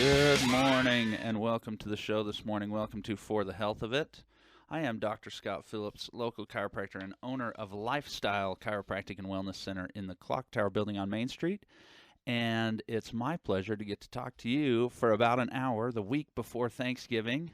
Good morning and welcome to the show this morning. Welcome to For the Health of It. I am Dr. Scott Phillips, local chiropractor and owner of Lifestyle Chiropractic and Wellness Center in the Clock Tower building on Main Street. And it's my pleasure to get to talk to you for about an hour the week before Thanksgiving,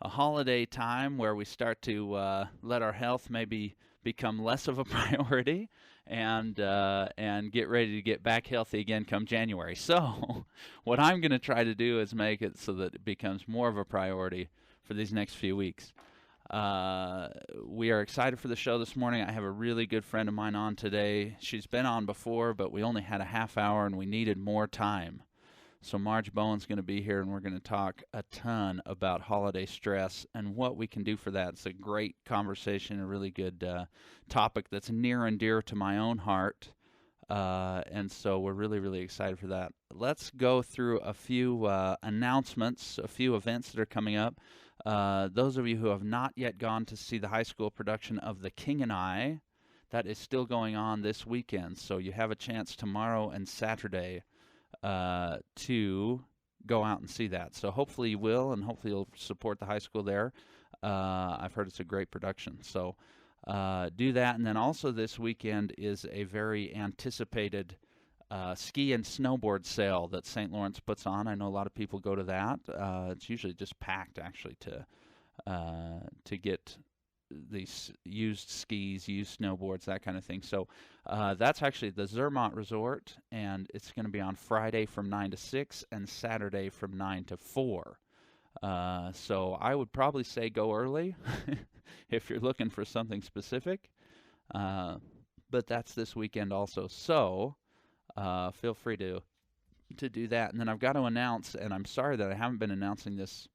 a holiday time where we start to let our health maybe become less of a priority and get ready to get back healthy again come January. So what I'm going to try to do is make it so that it becomes more of a priority for these next few weeks. We are excited for the show this morning. I have a really good friend of mine on today. She's been on before, but we only had a half hour and we needed more time. So Marge Bowen's going to be here, and we're going to talk a ton about holiday stress and what we can do for that. It's a great conversation, a really good topic that's near and dear to my own heart, and so we're really, really excited for that. Let's go through a few announcements, a few events that are coming up. Those of you who have not yet gone to see the high school production of The King and I, that is still going on this weekend, so you have a chance tomorrow and Saturday to go out and see that. So hopefully you will, and hopefully you'll support the high school there. I've heard it's a great production. So do that. And then also this weekend is a very anticipated ski and snowboard sale that St. Lawrence puts on. I know a lot of people go to that. It's usually just packed, actually, to get these used skis, used snowboards, that kind of thing. So that's actually the Zermatt Resort, and it's going to be on Friday from 9 to 6 and Saturday from 9 to 4. So I would probably say go early if you're looking for something specific. But that's this weekend also. So feel free to do that. And then I've got to announce, and I'm sorry that I haven't been announcing this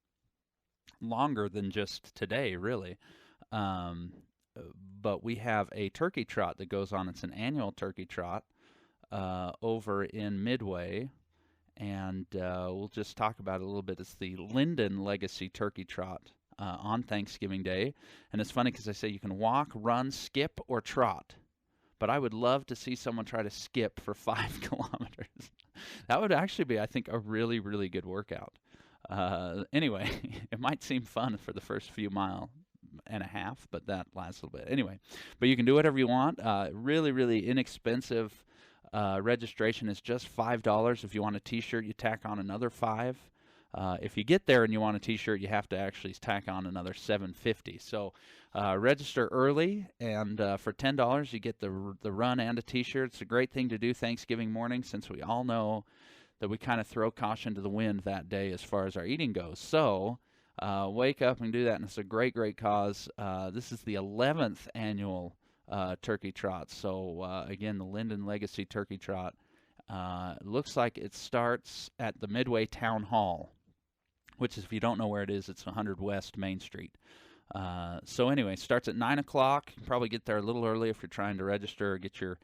longer than just today, really. But we have a turkey trot that goes on. It's an annual turkey trot over in Midway, and we'll just talk about it a little bit. It's the Linden Legacy Turkey Trot on Thanksgiving Day. And it's funny because I say you can walk, run, skip, or trot. But I would love to see someone try to skip for 5 kilometers. That would actually be, I think, a really, really good workout. Anyway, it might seem fun for the first few mile and a half, but that lasts a little bit. Anyway, but you can do whatever you want. Really, really inexpensive. Registration is just $5. If you want a t-shirt, you tack on another $5. If you get there and you want a t-shirt, you have to actually tack on another $7.50. So register early, and for $10 you get the run and a t-shirt. It's a great thing to do Thanksgiving morning, since we all know that we kind of throw caution to the wind that day as far as our eating goes. So wake up and do that, and it's a great, great cause. This is the 11th annual Turkey Trot. So again, the Linden Legacy Turkey Trot. Looks like it starts at the Midway Town Hall, which is, if you don't know where it is, it's 100 West Main Street. So anyway, starts at 9 o'clock. You can probably get there a little early if you're trying to register or get your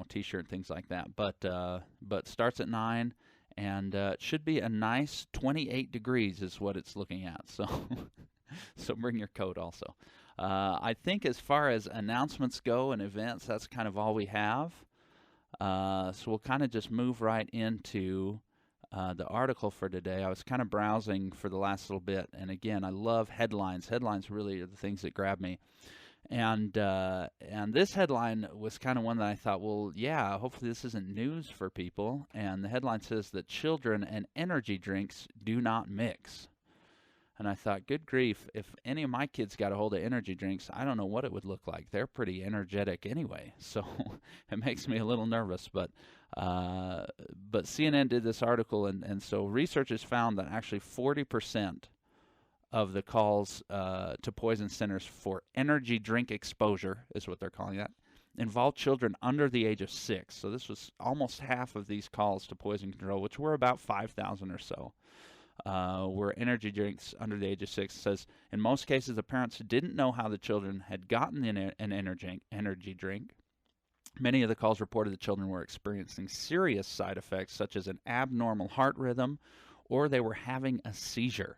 t-shirt, things like that. But starts at 9. And it should be a nice 28 degrees is what it's looking at. So so bring your coat also. I think as far as announcements go and events, that's kind of all we have. So we'll kind of just move right into the article for today. I was kind of browsing for the last little bit. And again, I love headlines. Headlines really are the things that grab me. And this headline was kind of one that I thought, well, yeah, hopefully this isn't news for people. And the headline says that children and energy drinks do not mix. And I thought, good grief, if any of my kids got a hold of energy drinks, I don't know what it would look like. They're pretty energetic anyway, so it makes me a little nervous. But CNN did this article, and so researchers found that actually 40% of the calls to poison centers for energy drink exposure, is what they're calling that, involved children under the age of 6. So this was almost half of these calls to poison control, which were about 5,000 or so, were energy drinks under the age of 6. It says, in most cases, the parents didn't know how the children had gotten an energy drink. Many of the calls reported the children were experiencing serious side effects, such as an abnormal heart rhythm, or they were having a seizure.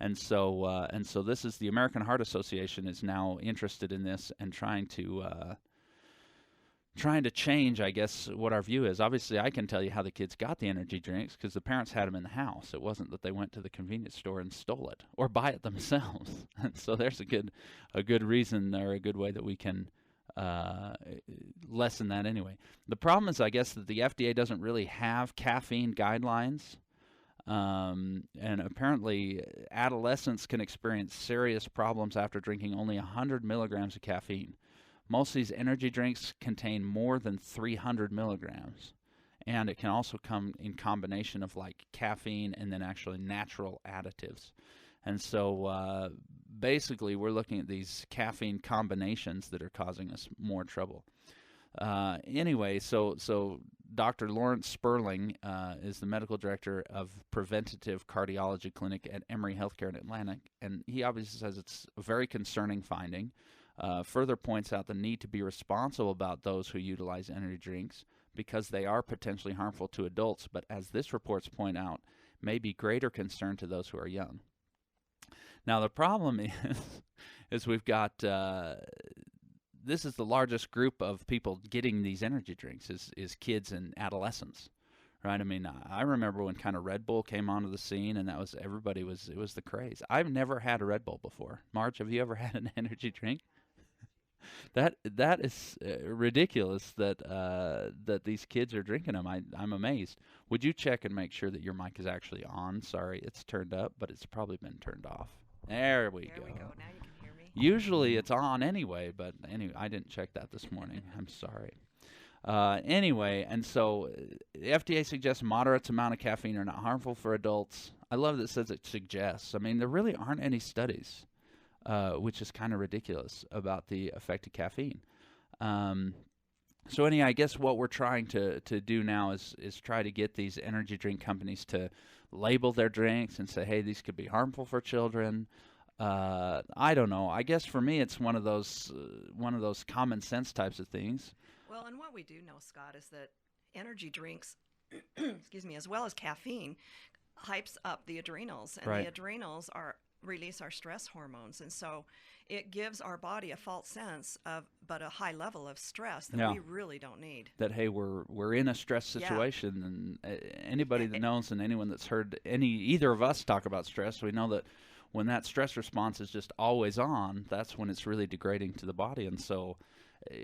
And so this is the American Heart Association is now interested in this and trying to trying to change, I guess, what our view is. Obviously, I can tell you how the kids got the energy drinks because the parents had them in the house. It wasn't that they went to the convenience store and stole it or buy it themselves. And so there's a good reason or a good way that we can lessen that anyway. The problem is, I guess, that the FDA doesn't really have caffeine guidelines. And apparently, adolescents can experience serious problems after drinking only 100 milligrams of caffeine. Most of these energy drinks contain more than 300 milligrams, and it can also come in combination of like caffeine and then actually natural additives. And so basically we're looking at these caffeine combinations that are causing us more trouble. Anyway, so Dr. Lawrence Sperling is the medical director of Preventative Cardiology Clinic at Emory Healthcare in Atlanta, and he obviously says it's a very concerning finding. Further points out the need to be responsible about those who utilize energy drinks because they are potentially harmful to adults, but as this reports point out, may be greater concern to those who are young. Now the problem is we've got this is the largest group of people getting these energy drinks is kids and adolescents, right? I mean, I remember when kind of Red Bull came onto the scene, and that was it was the craze. I've never had a Red Bull before. Marge, have you ever had an energy drink? That is ridiculous that these kids are drinking them. I'm amazed. Would you check and make sure that your mic is actually on? Sorry, it's turned up, but it's probably been turned off. There we go. Now you can hear me. Usually it's on anyway, but anyway, I didn't check that this morning. I'm sorry. Anyway, and so the FDA suggests moderate amount of caffeine are not harmful for adults. I love that it says it suggests. I mean, there really aren't any studies, which is kind of ridiculous, about the effect of caffeine. So anyway, I guess what we're trying to do now is try to get these energy drink companies to label their drinks and say, hey, these could be harmful for children. I don't know. I guess for me, it's one of those common sense types of things. Well, and what we do know, Scott, is that energy drinks, excuse me, as well as caffeine, hypes up the adrenals, and Right. the adrenals release our stress hormones, and so it gives our body a false sense of, but a high level of stress that we really don't need. That, hey, we're in a stress situation, and anybody that knows and anyone that's heard either of us talk about stress, we know that when that stress response is just always on, that's when it's really degrading to the body. And so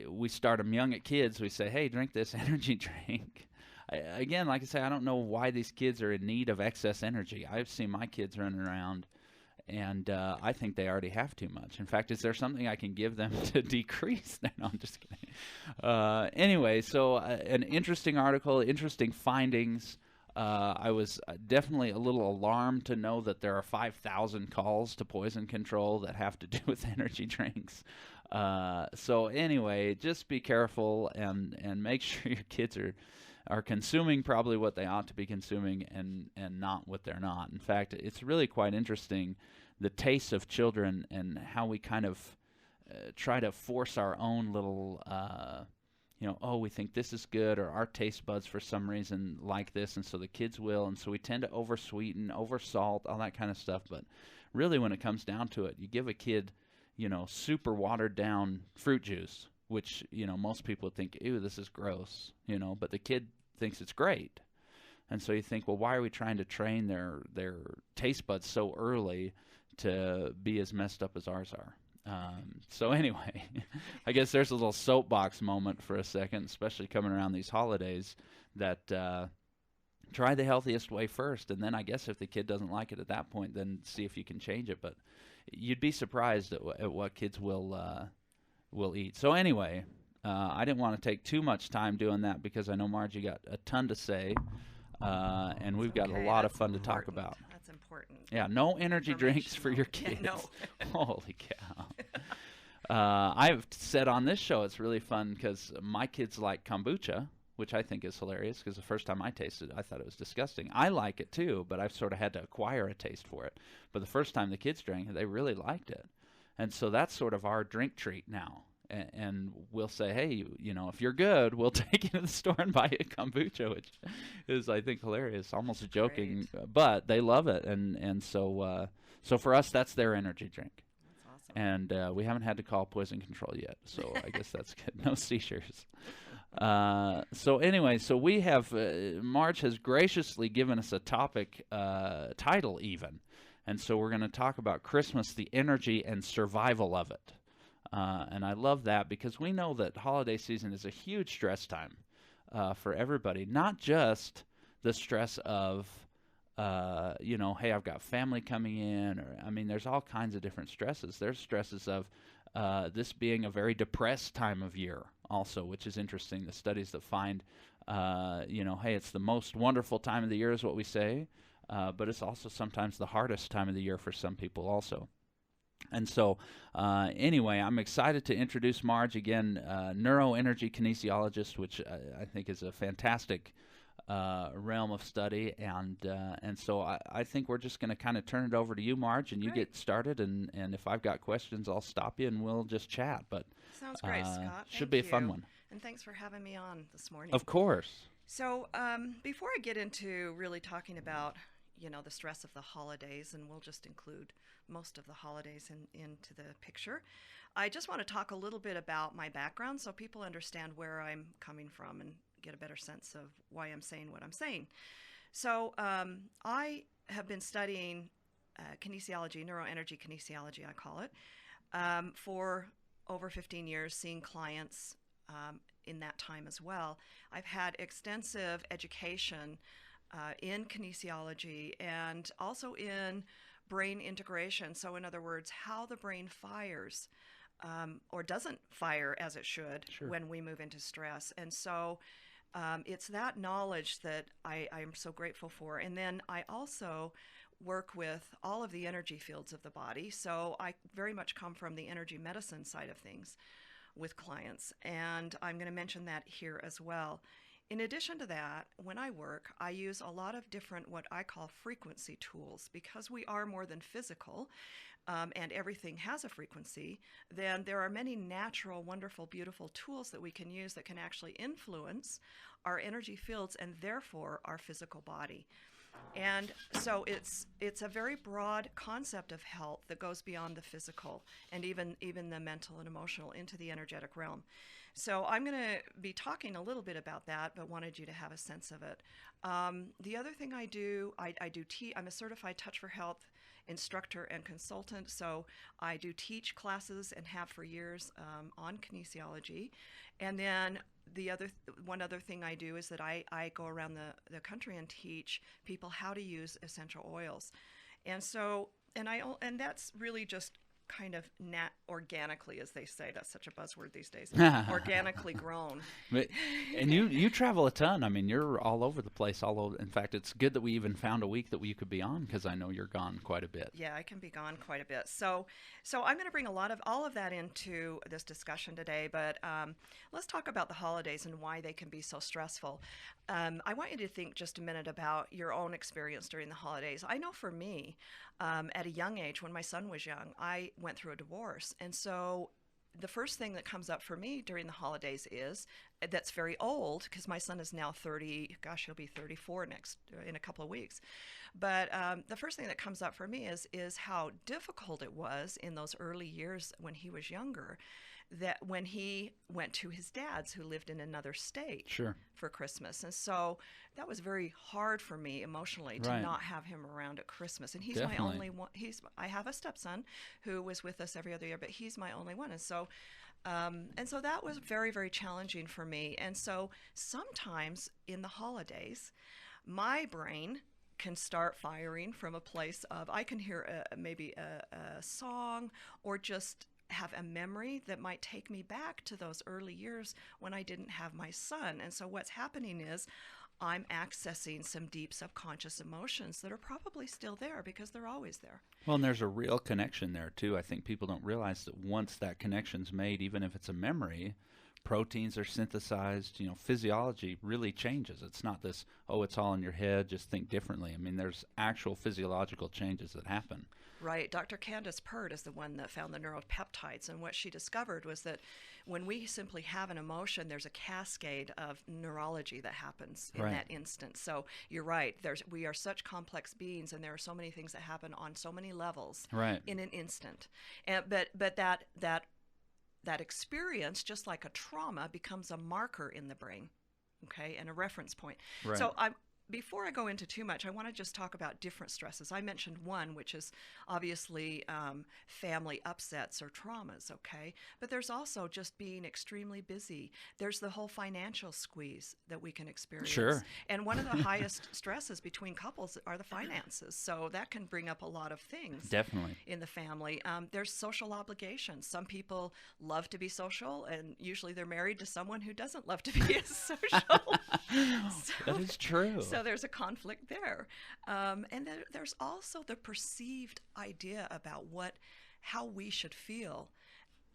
we start them young at kids. We say, hey, drink this energy drink. Again, like I say, I don't know why these kids are in need of excess energy. I've seen my kids running around, and I think they already have too much. In fact, is there something I can give them to decrease? No, I'm just kidding. Anyway, so an interesting article, interesting findings. I was definitely a little alarmed to know that there are 5,000 calls to poison control that have to do with energy drinks. So anyway, just be careful and make sure your kids are consuming probably what they ought to be consuming and not what they're not. In fact, it's really quite interesting, the tastes of children and how we kind of try to force our own little oh, we think this is good, or our taste buds for some reason like this, and so the kids will, and so we tend to oversweeten, oversalt, all that kind of stuff. But really, when it comes down to it, you give a kid, super watered down fruit juice, which, most people would think, ew, this is gross, but the kid thinks it's great. And so you think, well, why are we trying to train their taste buds so early to be as messed up as ours are? So anyway, I guess there's a little soapbox moment for a second, especially coming around these holidays, that try the healthiest way first, and then I guess if the kid doesn't like it at that point, then see if you can change it. But you'd be surprised at what kids will eat. So anyway, I didn't want to take too much time doing that because I know Margie got a ton to say, and we've got a lot of fun to talk about. That's important. Yeah, no energy drinks for your kids. No. Holy cow. I've said on this show it's really fun because my kids like kombucha, which I think is hilarious because the first time I tasted it, I thought it was disgusting. I like it too, but I've sort of had to acquire a taste for it. But the first time the kids drank it, they really liked it. And so that's sort of our drink treat now. And we'll say, hey, if you're good, we'll take you to the store and buy you a kombucha, which is, I think, hilarious, almost joking. Great. But they love it. And so for us, that's their energy drink. That's awesome. And we haven't had to call poison control yet, so I guess that's good. No seizures. So anyway, so we have Marge has graciously given us a topic title even, and so we're going to talk about Christmas, the energy and survival of it. And I love that because we know that holiday season is a huge stress time for everybody, not just the stress of hey, I've got family coming in, or I mean, there's all kinds of different stresses. There's stresses of this being a very depressed time of year, also, which is interesting. The studies that find, hey, it's the most wonderful time of the year, is what we say, but it's also sometimes the hardest time of the year for some people, also. And so, anyway, I'm excited to introduce Marge again, neuroenergy kinesiologist, which I think is a fantastic realm of study, and so I think we're just going to kind of turn it over to you, Marge, and you Great. get started, and if I've got questions, I'll stop you and we'll just chat. But Sounds great, Scott. should Thank be a fun you. one. And thanks for having me on this morning. Of course. So, before I get into really talking about, the stress of the holidays, and we'll just include most of the holidays into the picture, I just want to talk a little bit about my background so people understand where I'm coming from and get a better sense of why I'm saying what I'm saying. So, I have been studying kinesiology, neuroenergy kinesiology, I call it, for over 15 years, seeing clients in that time as well. I've had extensive education in kinesiology and also in brain integration. So, in other words, how the brain fires or doesn't fire as it should Sure. when we move into stress. And so, it's that knowledge that I'm so grateful for. And then I also work with all of the energy fields of the body. So I very much come from the energy medicine side of things with clients. And I'm going to mention that here as well. In addition to that, when I work, I use a lot of different what I call frequency tools because we are more than physical. And everything has a frequency, then there are many natural, wonderful, beautiful tools that we can use that can actually influence our energy fields and therefore our physical body. And so it's a very broad concept of health that goes beyond the physical and even the mental and emotional into the energetic realm. So I'm going to be talking a little bit about that, but wanted you to have a sense of it. The other thing I do, I'm a certified Touch for Health instructor and consultant, so I do teach classes and have for years on kinesiology. And then one other thing I do is that I go around the country and teach people how to use essential oils. And so, and that's really just kind of organically, as they say. That's such a buzzword these days. Organically grown. And you travel a ton. I mean, you're all over the place. All over. In fact, it's good that we even found a week that you could be on because I know you're gone quite a bit. Yeah, I can be gone quite a bit. So I'm going to bring all of that into this discussion today. But let's talk about the holidays and why they can be so stressful. I want you to think just a minute about your own experience during the holidays. I know for me, at a young age, when my son was young, I went through a divorce. And so the first thing that comes up for me during the holidays is that's very old because my son is now 30. Gosh, he'll be 34 in a couple of weeks. But the first thing that comes up for me is how difficult it was in those early years when he was younger, that when he went to his dad's who lived in another state Sure. for Christmas. And so that was very hard for me emotionally to Right. not have him around at Christmas. And he's Definitely. my only one. I have a stepson who was with us every other year, but he's my only one. And so that was very, very challenging for me. And so sometimes in the holidays, my brain can start firing from a place of I can hear maybe a song or just have a memory that might take me back to those early years when I didn't have my son. And so what's happening is I'm accessing some deep subconscious emotions that are probably still there because they're always there. Well, and there's a real connection there, too. I think people don't realize that once that connection's made, even if it's a memory, proteins are synthesized. Physiology really changes. It's not this, oh, it's all in your head, just think differently. I mean, there's actual physiological changes that happen. Right. Dr. Candace Pert is the one that found the neuropeptides. And what she discovered was that when we simply have an emotion, there's a cascade of neurology that happens in that instant. So you're right. We are such complex beings, and there are so many things that happen on so many levels in an instant. But that that experience, just like a trauma, becomes a marker in the brain, okay, and a reference point. Right. So before I go into too much, I want to just talk about different stresses. I mentioned one, which is obviously family upsets or traumas, okay? But there's also just being extremely busy. There's the whole financial squeeze that we can experience. Sure. And one of the highest stresses between couples are the finances. So that can bring up a lot of things. Definitely. In the family. There's social obligations. Some people love to be social, and usually they're married to someone who doesn't love to be as social. That is true. So there's a conflict there. And there's also the perceived idea about how we should feel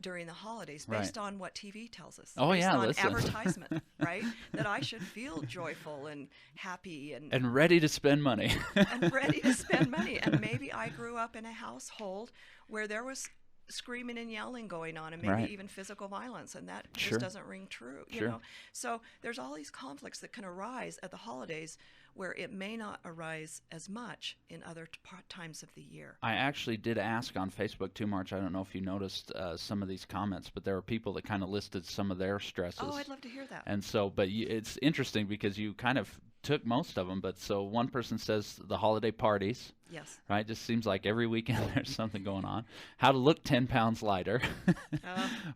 during the holidays based on what TV tells us. Oh, based yeah, on listen. advertisement, right? That I should feel joyful and happy and ready to spend money. and ready to spend money. And maybe I grew up in a household where there was screaming and yelling going on, and maybe Right. even physical violence, and that Sure. just doesn't ring true, you Sure. know. So there's all these conflicts that can arise at the holidays where it may not arise as much in other times of the year. I actually did ask on Facebook too, Marge. I don't know if you noticed some of these comments, but there were people that kind of listed some of their stresses. Oh, I'd love to hear that. And so, but it's interesting because you kind of took most of them. But so one person says the holiday parties. Yes. Right? Just seems like every weekend there's something going on. How to look 10 pounds lighter.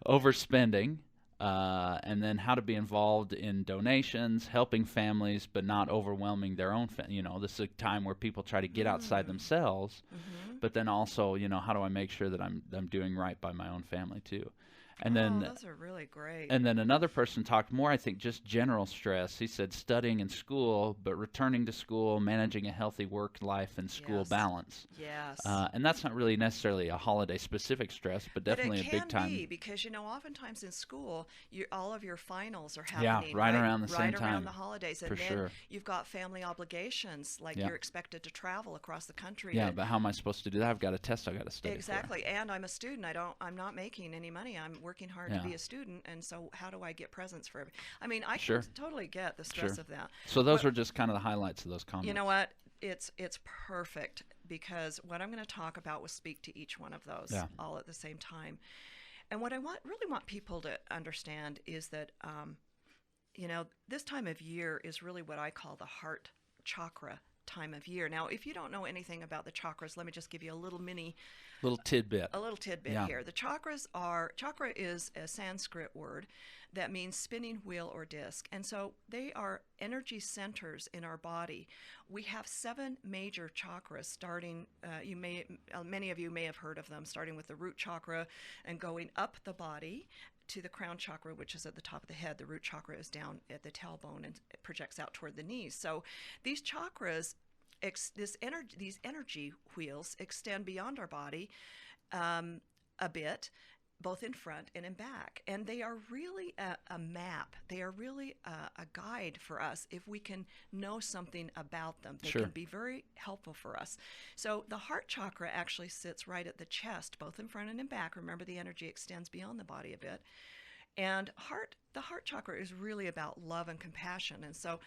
Overspending. And then how to be involved in donations, helping families, but not overwhelming their own. This is a time where people try to get outside themselves, but then also, how do I make sure that I'm doing right by my own family too? And then those are really great. And then another person talked more, I think, just general stress. He said studying in school, but returning to school, managing a healthy work life and school balance. Yes. And that's not really necessarily a holiday-specific stress, but definitely a big time. But it can be, because, oftentimes in school, all of your finals are happening. Right around the same right time. around the holidays. And For then sure. you've got family obligations, like you're expected to travel across the country. Yeah, but how am I supposed to do that? I've got a test I've got to study Exactly. for. And I'm a student. I'm not making any money. I'm working hard to be a student, and so how do I get presents for everybody? I mean, I can totally get the stress of that. So those are just kind of the highlights of those comments. You know what? It's perfect, because what I'm going to talk about will speak to each one of those all at the same time. And what I really want people to understand is that, this time of year is really what I call the heart chakra time of year. Now, if you don't know anything about the chakras, let me just give you a little tidbit here. The chakra is a Sanskrit word that means spinning wheel or disc. And so they are energy centers in our body. We have 7 major chakras starting, many of you may have heard of them, starting with the root chakra and going up the body to the crown chakra, which is at the top of the head. The root chakra is down at the tailbone and it projects out toward the knees. So these chakras, these energy wheels extend beyond our body a bit, both in front and in back. And they are really a map. They are really a guide for us if we can know something about them. They can be very helpful for us. So the heart chakra actually sits right at the chest, both in front and in back. Remember, the energy extends beyond the body a bit. And the heart chakra is really about love and compassion. And so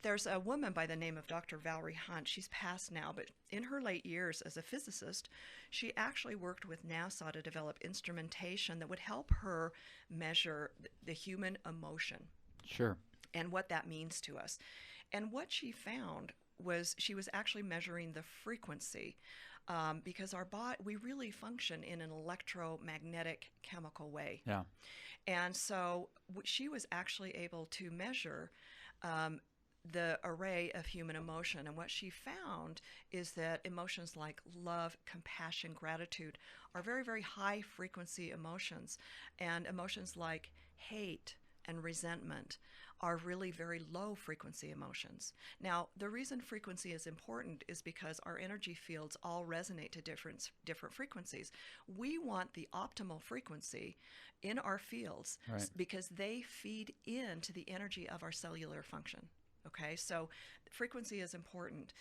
there's a woman by the name of Dr. Valerie Hunt. She's passed now, but in her late years as a physicist, she actually worked with NASA to develop instrumentation that would help her measure the human emotion. Sure. And what that means to us. And what she found was she was actually measuring the frequency, because our body, we really function in an electromagnetic chemical way. Yeah. And so she was actually able to measure the array of human emotion. And what she found is that emotions like love, compassion, gratitude are very, very high frequency emotions. And emotions like hate and resentment are really very low frequency emotions. Now, the reason frequency is important is because our energy fields all resonate to different frequencies. We want the optimal frequency in our fields because they feed into the energy of our cellular function. Okay, so frequency is important.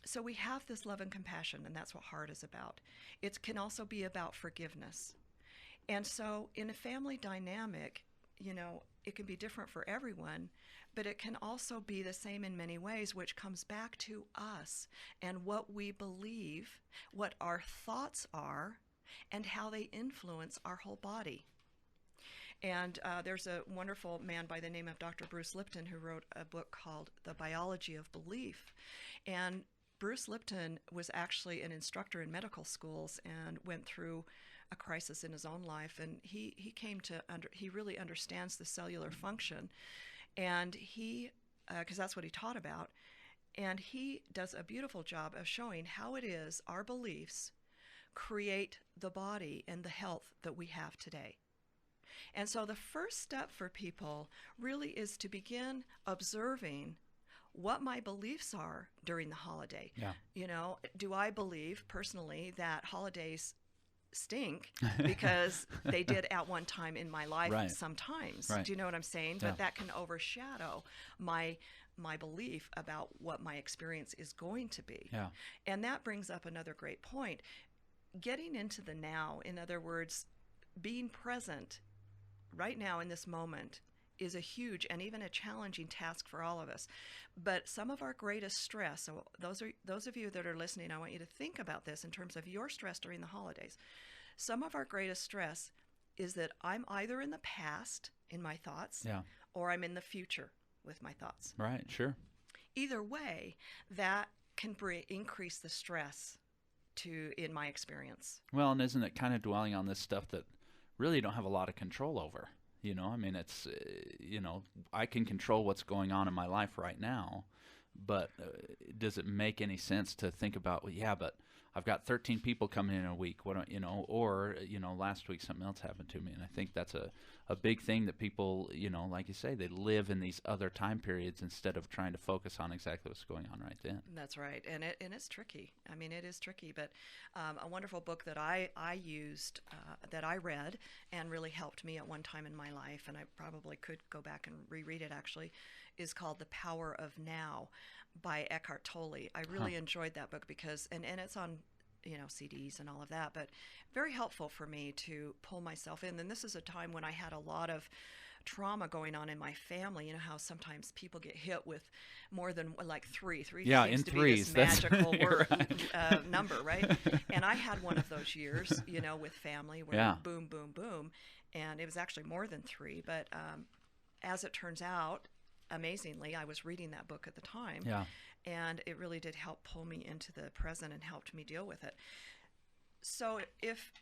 So we have this love and compassion, and that's what heart is about. It can also be about forgiveness. And so in a family dynamic, it can be different for everyone, but it can also be the same in many ways, which comes back to us and what we believe, what our thoughts are, and how they influence our whole body. And there's a wonderful man by the name of Dr. Bruce Lipton who wrote a book called The Biology of Belief. And Bruce Lipton was actually an instructor in medical schools and went through a crisis in his own life. And he came to he really understands the cellular function. And he, because that's what he taught about, and he does a beautiful job of showing how it is our beliefs create the body and the health that we have today. And so the first step for people really is to begin observing what my beliefs are during the holiday. Yeah. You know, do I believe personally that holidays stink because they did at one time in my life Right. sometimes? Right. Do you know what I'm saying? Yeah. But that can overshadow my belief about what my experience is going to be. Yeah. And that brings up another great point. Getting into the now, in other words, being present right now in this moment, is a huge and even a challenging task for all of us. But some of our greatest stress, so those of you that are listening, I want you to think about this in terms of your stress during the holidays. Some of our greatest stress is that I'm either in the past in my thoughts, Yeah. or I'm in the future with my thoughts. Right. Sure. Either way, that can increase the stress in my experience. Well, and isn't it kind of dwelling on this stuff that really you don't have a lot of control over? You know, I mean, it's, I can control what's going on in my life right now, but does it make any sense to think about, well, yeah, but I've got 13 people coming in a week, or, last week something else happened to me. And I think that's a big thing that people, like you say, they live in these other time periods instead of trying to focus on exactly what's going on right then. That's right. And it's tricky. I mean, it is tricky, but a wonderful book that I used, that I read and really helped me at one time in my life, and I probably could go back and reread it actually, is called The Power of Now by Eckhart Tolle. I really enjoyed that book because, and it's on, CDs and all of that, but very helpful for me to pull myself in. And this is a time when I had a lot of trauma going on in my family. You know how sometimes people get hit with more than like three Yeah, seems in to threes. be this magical word, Right. number, right? And I had one of those years, with family where Yeah. boom, boom, boom, and it was actually more than three. But as it turns out, amazingly, I was reading that book at the time, Yeah. and it really did help pull me into the present and helped me deal with it. So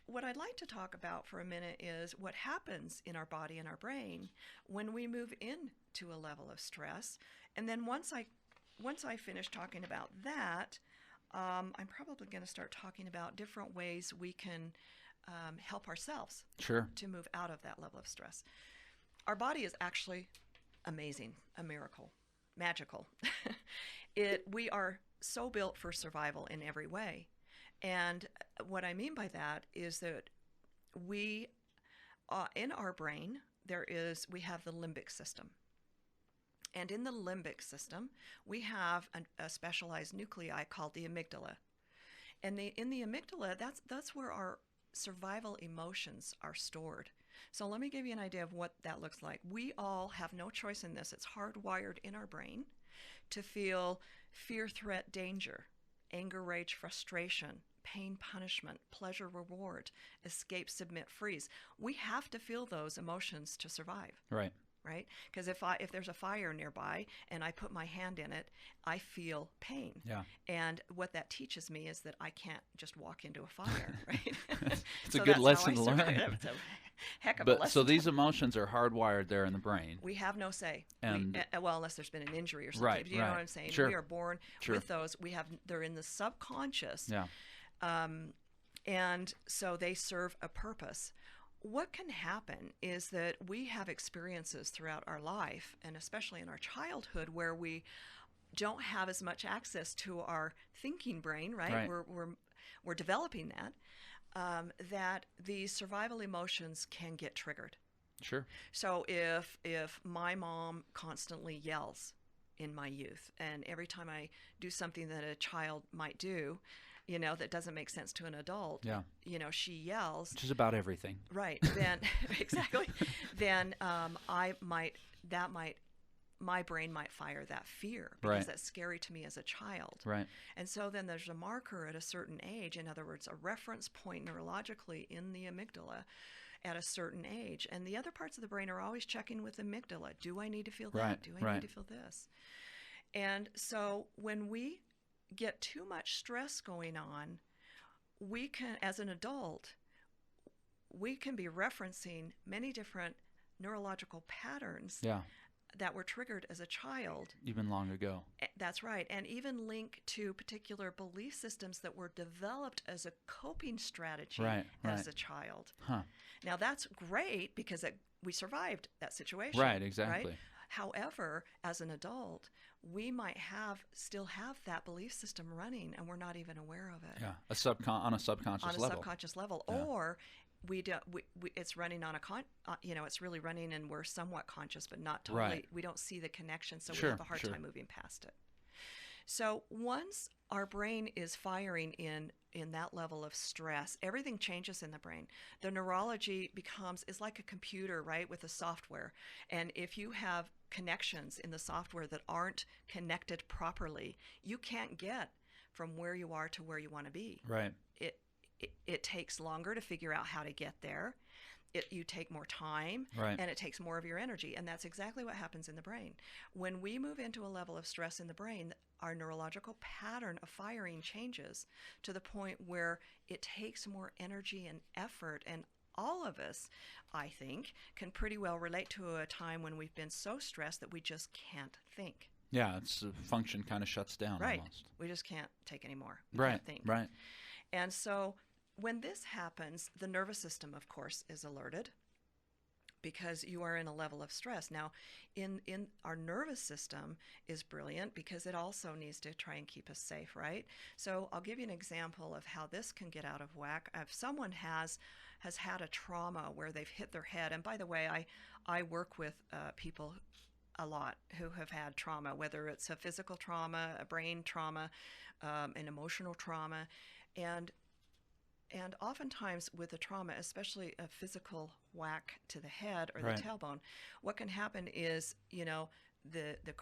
what I'd like to talk about for a minute is what happens in our body and our brain when we move into a level of stress. And then once I finish talking about that, I'm probably going to start talking about different ways we can help ourselves Sure. to move out of that level of stress. Our body is actually amazing, a miracle, magical. We are so built for survival in every way. And what I mean by that is that we, in our brain, we have the limbic system. And in the limbic system, we have a specialized nuclei called the amygdala. And in the amygdala, that's where our survival emotions are stored. So let me give you an idea of what that looks like. We all have no choice in this. It's hardwired in our brain to feel fear, threat, danger, anger, rage, frustration, pain, punishment, pleasure, reward, escape, submit, freeze. We have to feel those emotions to survive. Right. Right? Because if there's a fire nearby and I put my hand in it, I feel pain. Yeah. And what that teaches me is that I can't just walk into a fire, right? It's a good lesson to learn. It's a heck of a lesson. So these emotions are hardwired there in the brain. We have no say. And well, unless there's been an injury or something. Right, You know right. what I'm saying? Sure. We are born Sure. with those. They're in the subconscious. Yeah. And so they serve a purpose. What can happen is that we have experiences throughout our life, and especially in our childhood, where we don't have as much access to our thinking brain, right? Right. We're developing that, that these survival emotions can get triggered. Sure. So if my mom constantly yells in my youth, and every time I do something that a child might do, that doesn't make sense to an adult, Yeah. She yells. Which is about everything. Right. Then, exactly. Then my brain might fire that fear because Right. that's scary to me as a child. Right. And so then there's a marker at a certain age, in other words, a reference point neurologically in the amygdala. at a certain age. And the other parts of the brain are always checking with the amygdala. Do I need to feel Right, that? Do I right. need to feel this? And so when we get too much stress going on, we can, as an adult, we can be referencing many different neurological patterns Yeah, that were triggered as a child. even long ago. That's right. And even link to particular belief systems that were developed as a coping strategy Right, as right. a child. Huh. Now, that's great because we survived that situation. Right, exactly. Right? However, as an adult, we might still have that belief system running and we're not even aware of it. Yeah, on a subconscious On a level. subconscious level. Yeah. Or it's running on it's really running and we're somewhat conscious, but not totally. Right. We don't see the connection, so Sure, we have a hard sure. time moving past it. So once our brain is firing in that level of stress, everything changes in the brain. The neurology is like a computer, right, with a software. And if you have connections in the software that aren't connected properly, you can't get from where you are to where you want to be. Right. It takes longer to figure out how to get there. You take more time, Right. and it takes more of your energy. And that's exactly what happens in the brain. When we move into a level of stress in the brain, our neurological pattern of firing changes to the point where it takes more energy and effort. And all of us, I think, can pretty well relate to a time when we've been so stressed that we just can't think. Yeah, it's function kind of shuts down Right. almost. We just can't take anymore. We Right. can't think. Right. And so when this happens, the nervous system, of course, is alerted because you are in a level of stress. Now, in our nervous system is brilliant because it also needs to try and keep us safe, right? So I'll give you an example of how this can get out of whack. If someone has had a trauma where they've hit their head, and by the way, I work with people a lot who have had trauma, whether it's a physical trauma, a brain trauma, an emotional trauma, and oftentimes with a trauma, especially a physical whack to the head or Right. the tailbone, what can happen is, the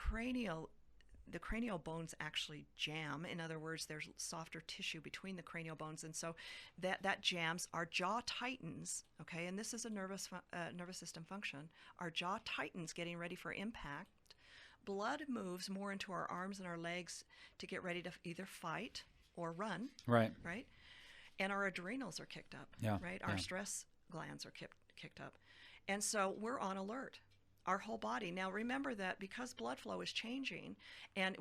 cranial bones actually jam. In other words, there's softer tissue between the cranial bones, and so that jams. Our jaw tightens. Okay, and this is a nervous system function. Our jaw tightens, getting ready for impact. Blood moves more into our arms and our legs to get ready to either fight or run. Right. Right. And our adrenals are kicked up, Yeah, right? Our yeah. stress glands are kicked up. And so we're on alert, our whole body. Now, remember that because blood flow is changing, and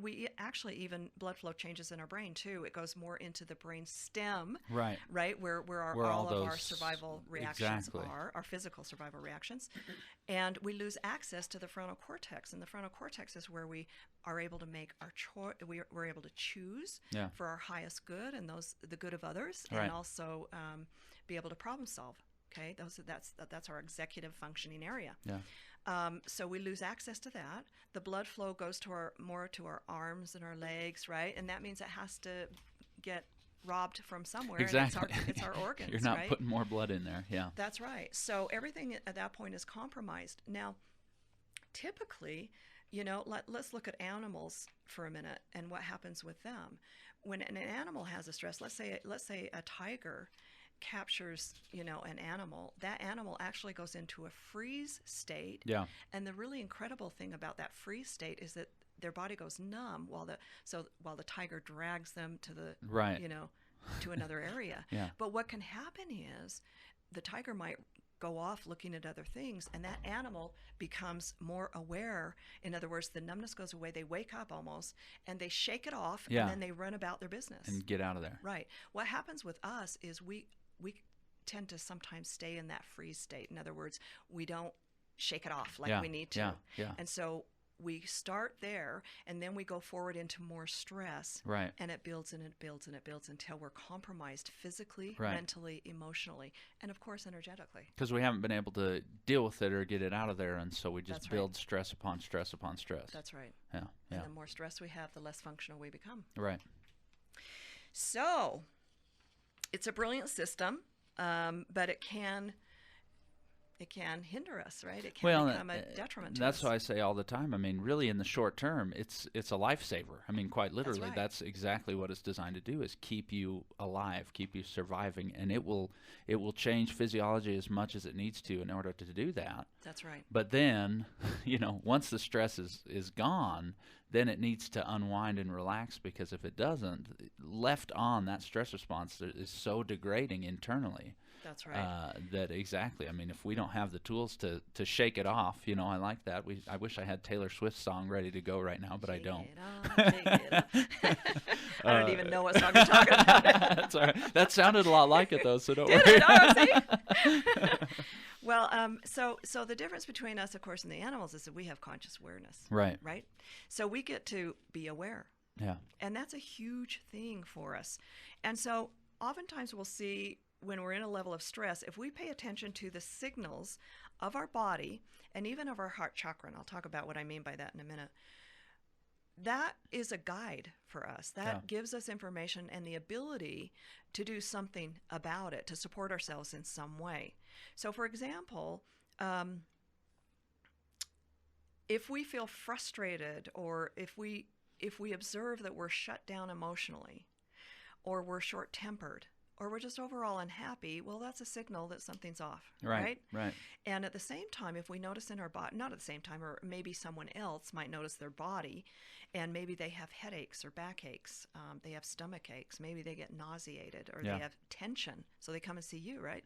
even blood flow changes in our brain too. It goes more into the brain stem, Right. right? Where Where all of our those- survival reactions exactly. are, our physical survival reactions. And we lose access to the frontal cortex. And the frontal cortex is where we are able to make our choice. We're able to choose Yeah. for our highest good and the good of others, Right. and also be able to problem solve. Okay, that's our executive functioning area. Yeah. So we lose access to that. The blood flow goes more to our arms and our legs, right? And that means it has to get robbed from somewhere. Exactly. And it's our organs. You're not right? putting more blood in there. Yeah. That's right. So everything at that point is compromised. Now, typically, let's look at animals for a minute and what happens with them. When an animal has a stress, let's say a tiger captures, an animal, that animal actually goes into a freeze state. Yeah. And the really incredible thing about that freeze state is that their body goes numb while the tiger drags them to the Right. to another area. Yeah. But what can happen is the tiger might go off looking at other things, and that animal becomes more aware. In other words, the numbness goes away, they wake up almost, and they shake it off, Yeah. and then they run about their business. And get out of there. Right. What happens with us is we tend to sometimes stay in that freeze state. In other words, we don't shake it off like Yeah. we need to. Yeah. Yeah. And so we start there, and then we go forward into more stress. Right. And it builds and it builds and it builds until we're compromised physically, Right. mentally, emotionally, and of course energetically. Because we haven't been able to deal with it or get it out of there, and so we just That's build stress upon stress upon stress. That's right. Yeah. Yeah. And the more stress we have, the less functional we become. Right. So it's a brilliant system, but it can it can hinder us, right? It can Well, become a detriment to that's us. why I say all the time. I mean, really, in the short term, it's a lifesaver. I mean, quite That's literally, right. that's exactly what it's designed to do: is keep you alive, keep you surviving, and it will change physiology as much as it needs to in order to do that. That's right. But then, once the stress is gone, then it needs to unwind and relax, because if it doesn't, left on, that stress response is so degrading internally. That's right. That exactly. I mean, if we don't have the tools to shake it off, I like that. I wish I had Taylor Swift's song ready to go right now, but I Shake don't. it off, shake it off. I don't uh, even know what song you're talking about. that's all right. That sounded a lot like it though, so don't Did worry. it? Oh, see? Well, so the difference between us, of course, and the animals is that we have conscious awareness, Right. right? So we get to be aware, Yeah. and that's a huge thing for us. And so oftentimes we'll see when we're in a level of stress, if we pay attention to the signals of our body and even of our heart chakra, and I'll talk about what I mean by that in a minute, that is a guide for us. That gives us information and the ability to do something about it, to support ourselves in some way. So, for example, if we feel frustrated, or if we observe that we're shut down emotionally, or we're short-tempered, or we're just overall unhappy, well, that's a signal that something's off, right? Right. And at the same time, if we notice in our body, not at the same time, or maybe someone else might notice their body, and maybe they have headaches or backaches, they have stomach aches, maybe they get nauseated, or they have tension, so they come and see you, right?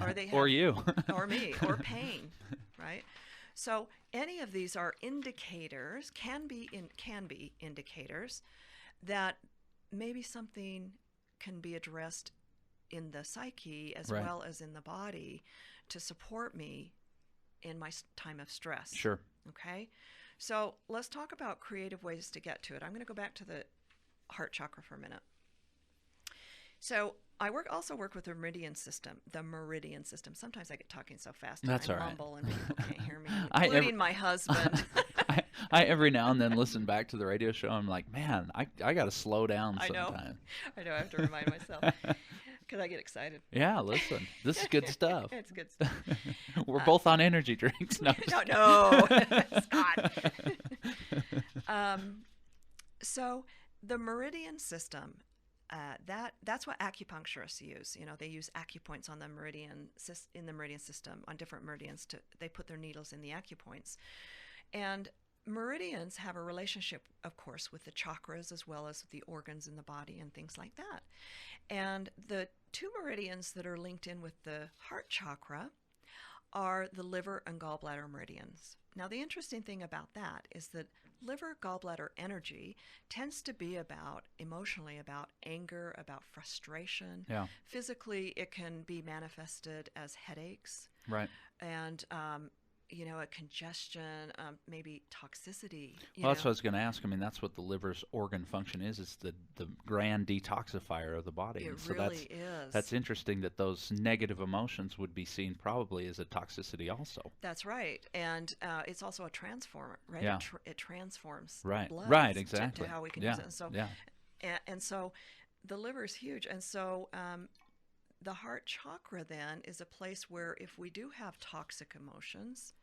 Or they have, or you. or me, or pain, right? So any of these are indicators, can be indicators that maybe something can be addressed in the psyche as well as in the body to support me in my time of stress. Sure. Okay? So let's talk about creative ways to get to it. I'm going to go back to the heart chakra for a minute. So I also work with the meridian system. Sometimes I get talking so fast and That's I all right. mumble and people can't hear me, including my husband. I every now and then listen back to the radio show. I'm like, man, I got to slow down sometime. I know. I have to remind myself because I get excited. Yeah, listen, this is good stuff. It's good stuff. We're both on energy drinks. No, no, Scott. So the meridian system, that's what acupuncturists use. They use acupoints on the meridian system, on different meridians. They put their needles in the acupoints, and meridians have a relationship, of course, with the chakras as well as the organs in the body and things like that. And the two meridians that are linked in with the heart chakra are the liver and gallbladder meridians. Now, the interesting thing about that is that liver gallbladder energy tends to be emotionally about anger, about frustration. Yeah. Physically, it can be manifested as headaches. Right. And a congestion, maybe toxicity. Well, that's what I was going to ask. I mean, that's what the liver's organ function is. It's the grand detoxifier of the body. It And so really is. That's interesting that those negative emotions would be seen probably as a toxicity also. That's right. And it's also a transformer, right? Yeah. It transforms Right. blood Right, exactly. to how we can Yeah. use it. And so, Yeah. and so the liver is huge. And so the heart chakra then is a place where if we do have toxic emotions,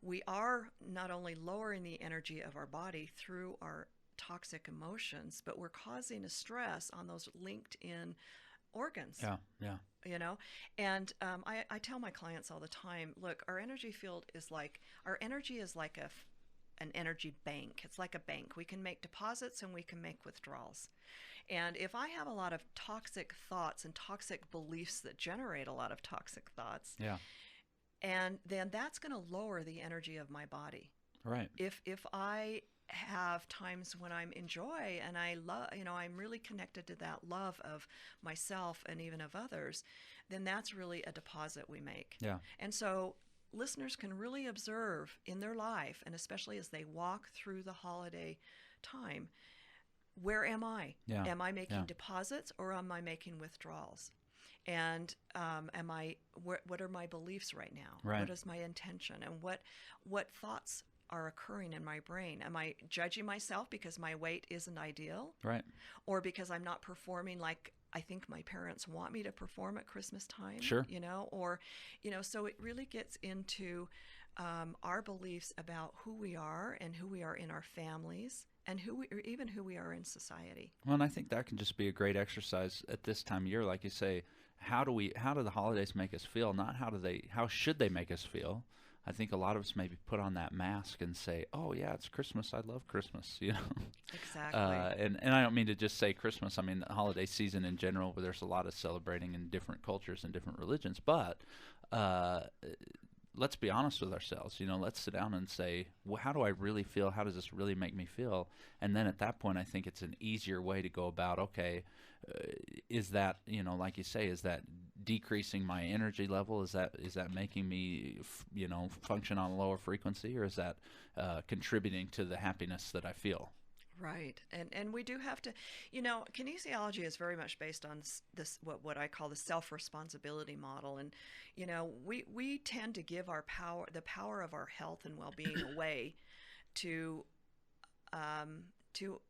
we are not only lowering the energy of our body through our toxic emotions, but we're causing a stress on those linked in organs. Yeah. Yeah. And I tell my clients all the time, look, our energy field is like, our energy is like an energy bank. It's like a bank. We can make deposits and we can make withdrawals. And if I have a lot of toxic thoughts and toxic beliefs that generate a lot of toxic thoughts, and then that's going to lower the energy of my body. Right. If I have times when I'm in joy and I love, I'm really connected to that love of myself and even of others, then that's really a deposit we make. Yeah. And so listeners can really observe in their life, and especially as they walk through the holiday time, where am I? Yeah. Am I making deposits or am I making withdrawals? And what are my beliefs right now? Right. What is my intention? And what thoughts are occurring in my brain? Am I judging myself because my weight isn't ideal, Right. or because I'm not performing like I think my parents want me to perform at Christmas time, Sure. or, so it really gets into our beliefs about who we are and who we are in our families and or even who we are in society. Well, and I think that can just be a great exercise at this time of year, like you say. How do the holidays make us feel? Not how should they make us feel? I think a lot of us maybe put on that mask and say, "Oh yeah, it's Christmas. I love Christmas," you know. Exactly. And I don't mean to just say Christmas. I mean the holiday season in general, where there's a lot of celebrating in different cultures and different religions. But uh, let's be honest with ourselves. Let's sit down and say, well, how do I really feel? How does this really make me feel? And then at that point, I think it's an easier way to go about, okay, is that, like you say, is that decreasing my energy level? Is that making me, function on a lower frequency, or is that contributing to the happiness that I feel? Right. And we do have to, kinesiology is very much based on this, what I call the self-responsibility model. And, we tend to give the power of our health and well-being away to, to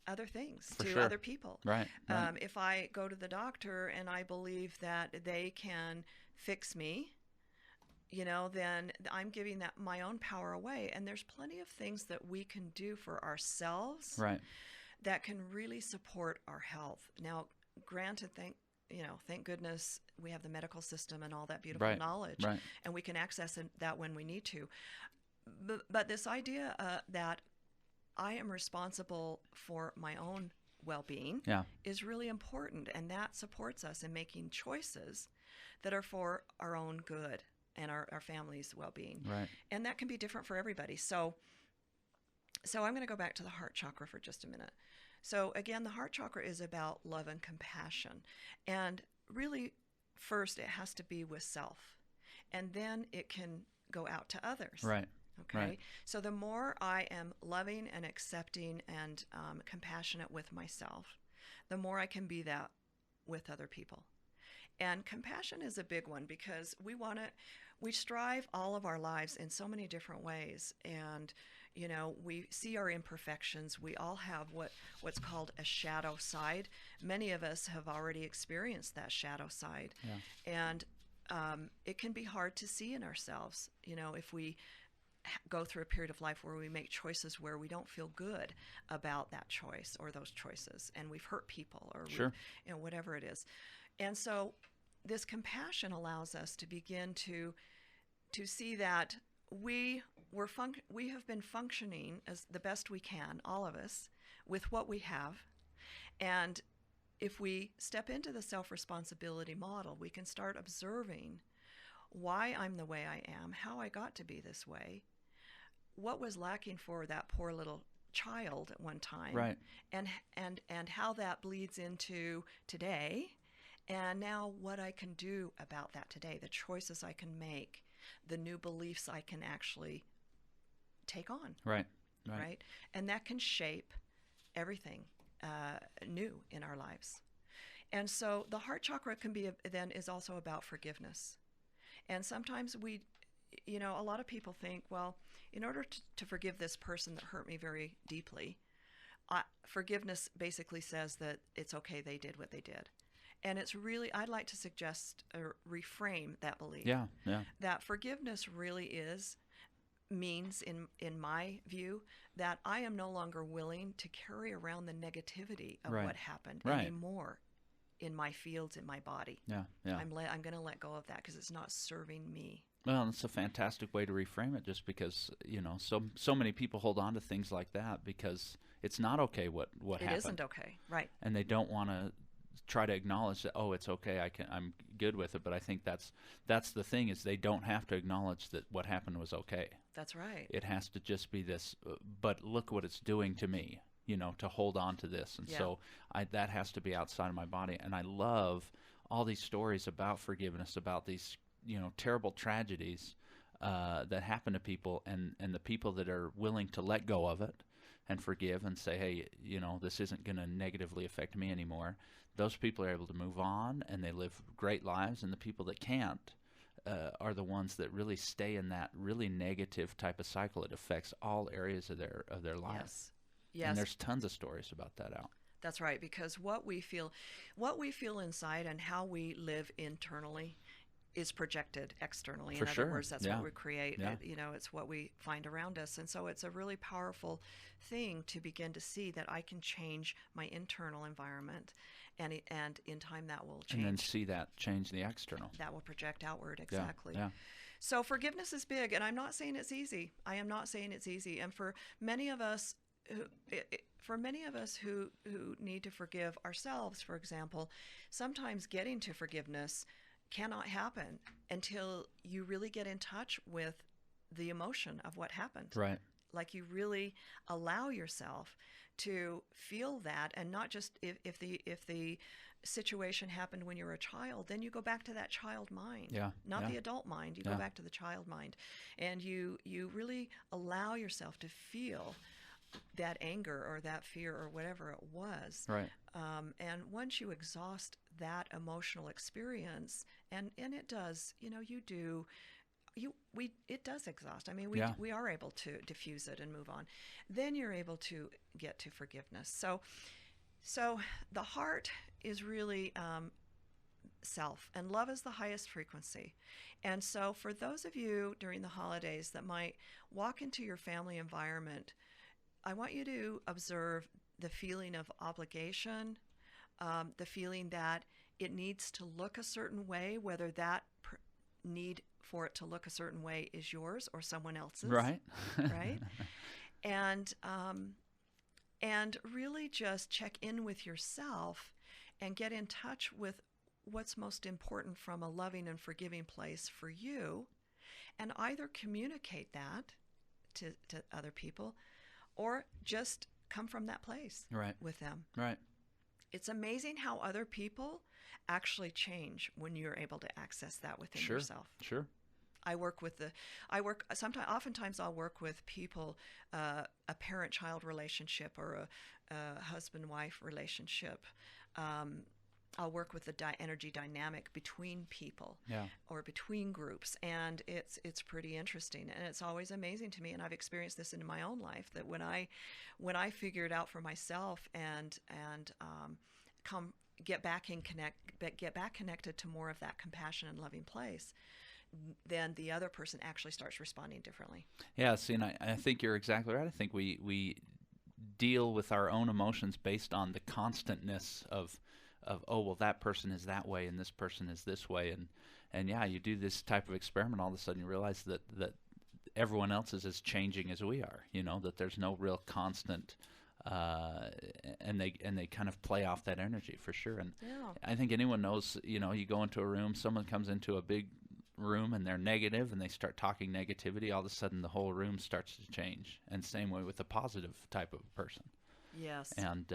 other things, For to sure. other people. Right, right, If I go to the doctor and I believe that they can fix me, then I'm giving that my own power away. And there's plenty of things that we can do for ourselves right, that can really support our health. Now, granted, thank goodness we have the medical system and all that beautiful right, knowledge, right. and we can access that when we need to. But this idea that I am responsible for my own well-being Yeah, is really important, and that supports us in making choices that are for our own good and our family's well-being. right. And that can be different for everybody. So I'm going to go back to the heart chakra for just a minute. So again, the heart chakra is about love and compassion. And really, first, it has to be with self. And then it can go out to others. Right. Okay. Right. So the more I am loving and accepting and compassionate with myself, the more I can be that with other people. And compassion is a big one because we strive all of our lives in so many different ways. And, we see our imperfections. We all have what's called a shadow side. Many of us have already experienced that shadow side. Yeah. And it can be hard to see in ourselves, if we go through a period of life where we make choices where we don't feel good about that choice or those choices, and we've hurt people or Sure. whatever it is. And so this compassion allows us to begin to see that we have been functioning as the best we can, all of us, with what we have. And if we step into the self-responsibility model, we can start observing why I'm the way I am, how I got to be this way, what was lacking for that poor little child at one time, Right. and how that bleeds into today, and now what I can do about that today, the choices I can make, the new beliefs I can actually take on. Right. Right. Right? And that can shape everything new in our lives. And so the heart chakra is also about forgiveness. And sometimes a lot of people think, well, in order to forgive this person that hurt me very deeply, forgiveness basically says that it's okay, they did what they did. And I'd like to suggest or reframe that belief. Yeah. Yeah. That forgiveness really means, in my view, that I am no longer willing to carry around the negativity of Right. what happened Right. anymore in my fields, in my body. Yeah. Yeah. I'm going to let go of that because it's not serving me. Well, it's a fantastic way to reframe it, just because so many people hold on to things like that because it's not okay what It happened. isn't okay, right? And they don't want to try to acknowledge that, oh, it's okay, I'm good with it. But I think that's the thing, is they don't have to acknowledge that what happened was okay. That's right. It has to just be this, but look what it's doing to me, to hold on to this. And Yeah. so that has to be outside of my body. And I love all these stories about forgiveness, about these, terrible tragedies that happen to people, and the people that are willing to let go of it and forgive and say, hey, this isn't going to negatively affect me anymore. Those people are able to move on and they live great lives. And the people that can't, are the ones that really stay in that really negative type of cycle. It affects all areas of their life. Yes. And Yes. there's tons of stories about that out. That's right, because what we feel inside and how we live internally is projected externally. For In other sure. words, that's Yeah. what we create. Yeah. It's what we find around us. And so it's a really powerful thing to begin to see that I can change my internal environment, and in time that will change. And then see that change the external. That will project outward, Yeah. exactly. Yeah. So forgiveness is big, and I'm not saying it's easy. I am not saying it's easy. And for many of us who need to forgive ourselves, for example, sometimes getting to forgiveness cannot happen until you really get in touch with the emotion of what happened. Right. Like you really allow yourself to feel that, and not just if the situation happened when you were a child, then you go back to that child mind. Yeah. Not Yeah. the adult mind. You Yeah. go back to the child mind, and you really allow yourself to feel that anger or that fear or whatever it was. Right. And once you exhaust that emotional experience, and it does, it does exhaust. I mean, Yeah. we are able to diffuse it and move on. Then you're able to get to forgiveness. So the heart is really self, and love is the highest frequency. And so for those of you during the holidays that might walk into your family environment, I want you to observe the feeling of obligation, the feeling that it needs to look a certain way, whether that need for it to look a certain way is yours or someone else's. Right. Right? And really just check in with yourself and get in touch with what's most important from a loving and forgiving place for you, and either communicate that to other people, or just come from that place Right. with them. Right. It's amazing how other people actually change when you're able to access that within Sure. yourself. Sure. Oftentimes I'll work with people, a parent-child relationship or a husband-wife relationship. I'll work with the energy dynamic between people, Yeah. or between groups, and it's pretty interesting, and it's always amazing to me. And I've experienced this in my own life, that when I figure it out for myself and get back connected to more of that compassion and loving place, then the other person actually starts responding differently. Yeah. See, and I think you're exactly right. I think we deal with our own emotions based on the constantness of oh, well, that person is that way and this person is this way, and yeah, you do this type of experiment, all of a sudden you realize that everyone else is as changing as we are, that there's no real constant, and they kind of play off that energy for sure. And Yeah. I think anyone knows, you go into a room, someone comes into a big room and they're negative and they start talking negativity, all of a sudden the whole room starts to change. And same way with a positive type of person. Yes. And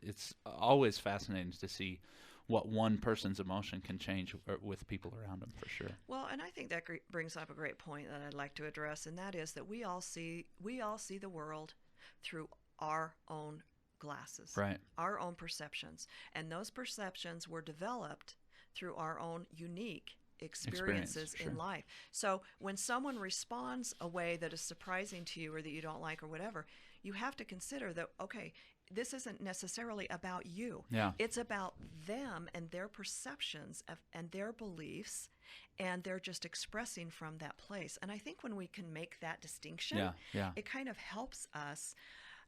it's always fascinating to see what one person's emotion can change with people around them, for sure. Well, and I think that brings up a great point that I'd like to address, and that is that we all see the world through our own glasses, Right. our own perceptions, and those perceptions were developed through our own unique experiences in sure. life. So when someone responds a way that is surprising to you or that you don't like or whatever, you have to consider that, okay, this isn't necessarily about you. Yeah. It's about them and their perceptions and their beliefs, and they're just expressing from that place. And I think when we can make that distinction, Yeah. it kind of helps us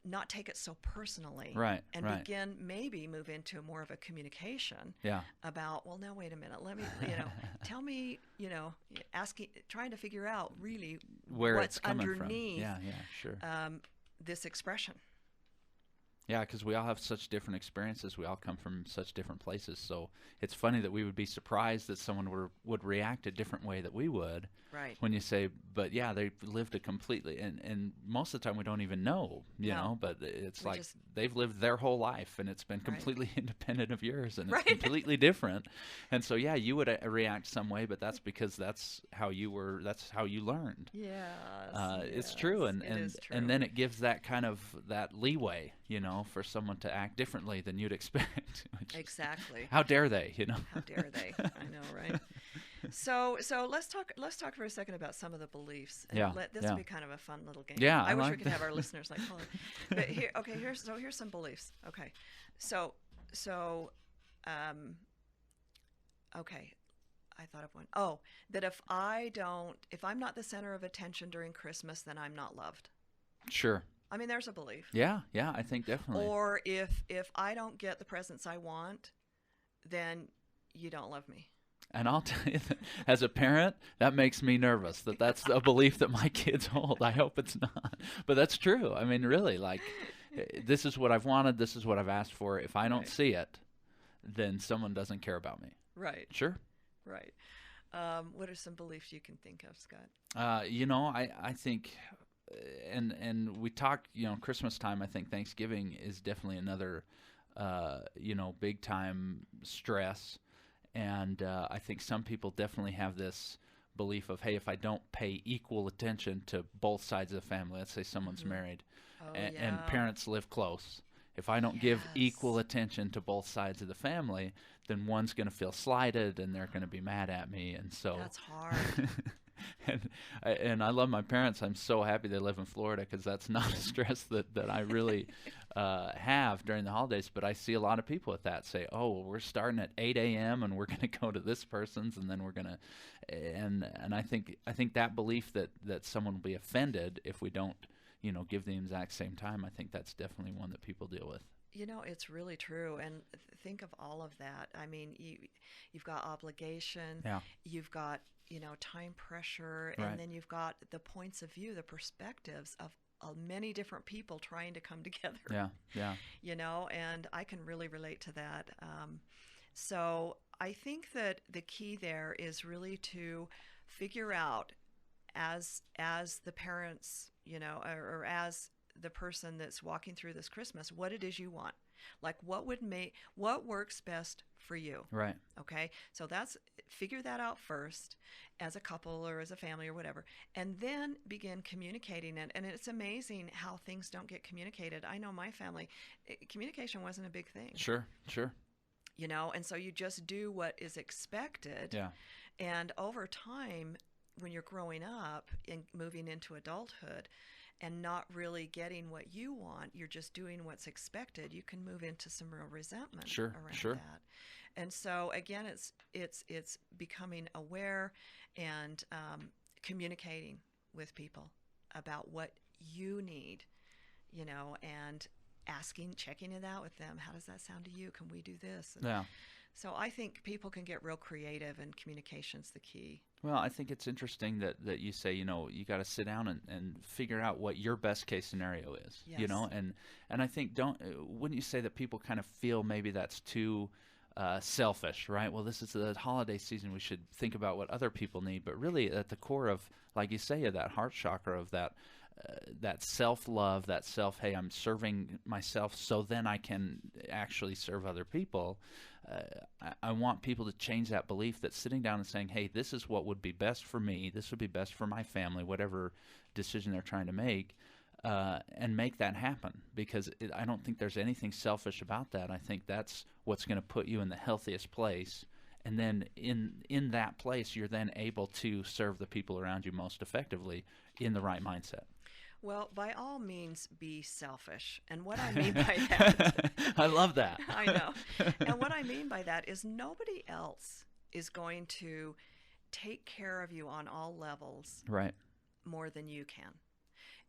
not take it so personally, Right. and Right. begin maybe move into more of a communication Yeah. about, well, now wait a minute, let me, tell me, trying to figure out really Where what's it's coming underneath from. Yeah. Sure. this expression. Yeah, because we all have such different experiences. We all come from such different places. So it's funny that we would be surprised that someone would react a different way that we would. Right. When you say, but yeah, they've lived a completely, and most of the time we don't even know, No. but it's We like just- they've lived their whole life and it's been Right. completely independent of yours, and it's Right. completely different. And so, yeah, you would react some way, but that's because that's how you learned. Yes. It's true, and it is true. and then it gives that kind of that leeway, for someone to act differently than you'd expect. Exactly. How dare they, How dare they? I know, right? So let's talk for a second about some of the beliefs, and Yeah, this will yeah, be kind of a fun little game. yeah. I I wish we like could that. have our listeners like follow. But here's some beliefs. Okay, so so um, okay, I thought of one. Oh, that if I'm not the center of attention during Christmas, then I'm not loved. Sure. I mean, there's a belief. Yeah, yeah. I think definitely. Or if I don't get the presents I want, then you don't love me. And I'll tell you that as a parent, that makes me nervous that that's a belief that my kids hold. I hope it's not. But that's true. I mean, really, like, this is what I've wanted. This is what I've asked for. If I don't Right. see it, then someone doesn't care about me. Right. Sure. Right. What are some beliefs you can think of, Scott? I think, and we talked, Christmas time. I think Thanksgiving is definitely another, big time stress. And I think some people definitely have this belief of, hey, if I don't pay equal attention to both sides of the family, let's say someone's Hmm. married Oh, and yeah. parents live close. If I don't give equal Yes. attention to both sides of the family, then one's going to feel slighted and they're going to be mad at me. And so, That's hard. and I love my parents. I'm so happy they live in Florida because that's not a stress that I really have during the holidays. But I see a lot of people with that say, "Oh, well, we're starting at 8 a.m. and we're going to go to this person's, and then we're going to," and I think that belief that someone will be offended if we don't, give the exact same time. I think that's definitely one that people deal with. It's really true. And think of all of that. I mean, you've got obligation, Yeah. you've got, time pressure, Right. and then you've got the points of view, the perspectives of many different people trying to come together, Yeah. Yeah. and I can really relate to that. So I think that the key there is really to figure out as the parents, or as the person that's walking through this Christmas, what it is you want. Like what works best for you. Right. Okay? So that's figure that out first as a couple or as a family or whatever, and then begin communicating it. And it's amazing how things don't get communicated. I know my family, communication wasn't a big thing, Sure. Sure. and so you just do what is expected. Yeah. And over time, when you're growing up and moving into adulthood and not really getting what you want, you're just doing what's expected, you can move into some real resentment Sure. around Sure. that. And so again, it's becoming aware and communicating with people about what you need, and checking it out with them. How does that sound to you? Can we do this? And Yeah. so I think people can get real creative, and communication's the key. Well, I think it's interesting that you say, you got to sit down and figure out what your best case scenario is, Yes. and I think wouldn't you say that people kind of feel maybe that's too selfish, right? Well, this is the holiday season. We should think about what other people need, but really at the core of, like you say, of that heart chakra of that self-love, that hey, I'm serving myself so then I can actually serve other people. I want people to change that belief that sitting down and saying, hey, this is what would be best for me, this would be best for my family, whatever decision they're trying to make, and make that happen. Because I don't think there's anything selfish about that. I think that's what's going to put you in the healthiest place. And then in that place, you're then able to serve the people around you most effectively in the right mindset. Well, by all means, be selfish. And what I mean by that, I love that. I know. And what I mean by that is nobody else is going to take care of you on all levels Right. more than you can.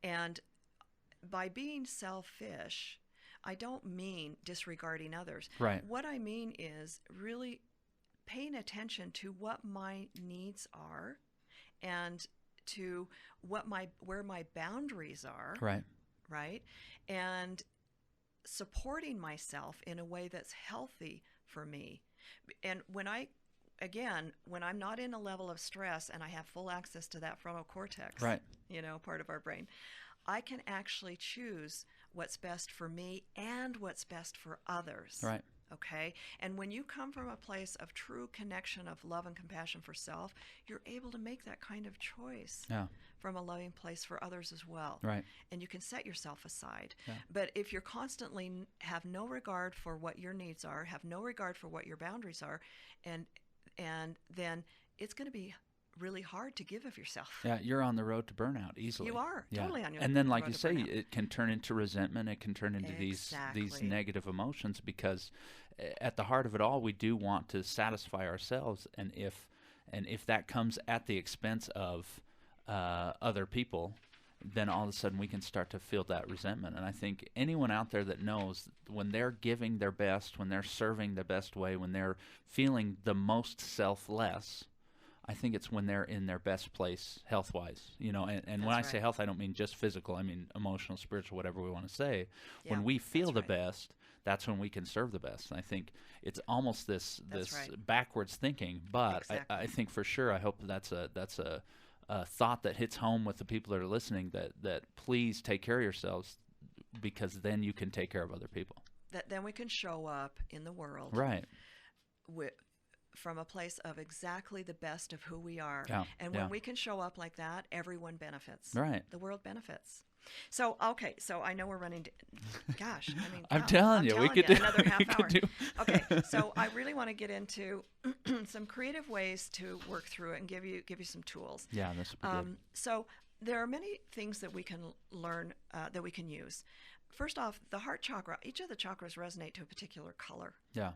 And by being selfish, I don't mean disregarding others. Right. What I mean is really paying attention to what my needs are and to where my boundaries are, Right. right? And supporting myself in a way that's healthy for me. And when I'm not in a level of stress and I have full access to that frontal cortex, Right. part of our brain, I can actually choose what's best for me and what's best for others. Right. Okay? And when you come from a place of true connection of love and compassion for self, you're able to make that kind of choice Yeah. from a loving place for others as well. Right. And you can set yourself aside. Yeah. But if you're constantly have no regard for what your needs are, have no regard for what your boundaries are, and then it's going to be really hard to give of yourself. Yeah, you're on the road to burnout easily. You are Yeah. totally on your And then, road like you to say, burnout. it can turn into resentment. It can turn into these Exactly. negative emotions because at the heart of it all, we do want to satisfy ourselves. And if that comes at the expense of other people, then all of a sudden we can start to feel that resentment. And I think anyone out there that knows when they're giving their best, when they're serving the best way, when they're feeling the most selfless, I think it's when they're in their best place health-wise, and when I That's say right. health, I don't mean just physical. I mean emotional, spiritual, whatever we want to say. Yeah, When we feel that's the right. best, that's when we can serve the best. And I think it's almost this That's right. backwards thinking, but I Exactly. think for sure, I hope that's a thought that hits home with the people that are listening. That please take care of yourselves because then you can take care of other people. That then we can show up in the world Right. with, from a place of exactly the best of who we are. Yeah. And Yeah. when we can show up like that, everyone benefits. Right. The world benefits. So, okay, so I know we're running, gosh, I mean, I'm God, telling I'm you, we telling could you, do. another We half could hour. do. Okay, so I really want to get into some creative ways to work through it and give you some tools. Yeah, this would be good. So there are many things that we can learn, that we can use. First off, the heart chakra, each of the chakras resonate to a particular color, Yeah.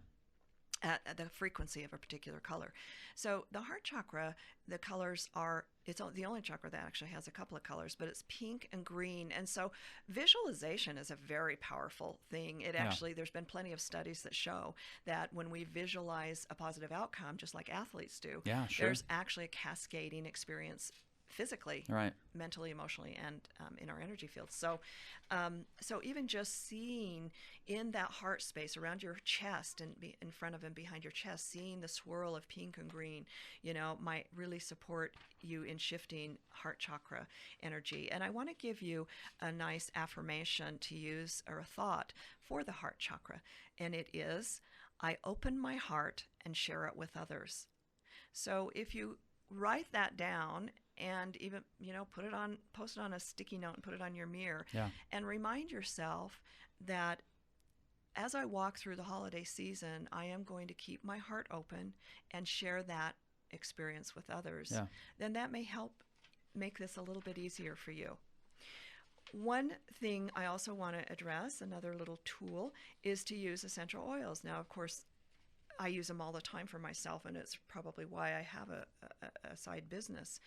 at the frequency of a particular color. So the heart chakra, the colors are, it's the only chakra that actually has a couple of colors, but it's pink and green. And so visualization is a very powerful thing. It Yeah. actually, there's been plenty of studies that show that when we visualize a positive outcome, just like athletes do, Yeah, sure. there's actually a cascading experience physically, Right. mentally, emotionally, and in our energy field. So, so even just seeing in that heart space around your chest and in front of and behind your chest, seeing the swirl of pink and green, might really support you in shifting heart chakra energy. And I want to give you a nice affirmation to use, or a thought for the heart chakra, and it is, "I open my heart and share it with others." So if you write that down and even post it on a sticky note and put it on your mirror, Yeah. and remind yourself that as I walk through the holiday season, I am going to keep my heart open and share that experience with others. Yeah. Then that may help make this a little bit easier for you. One thing I also want to address, another little tool, is to use essential oils. Now, of course, I use them all the time for myself, and it's probably why I have a side business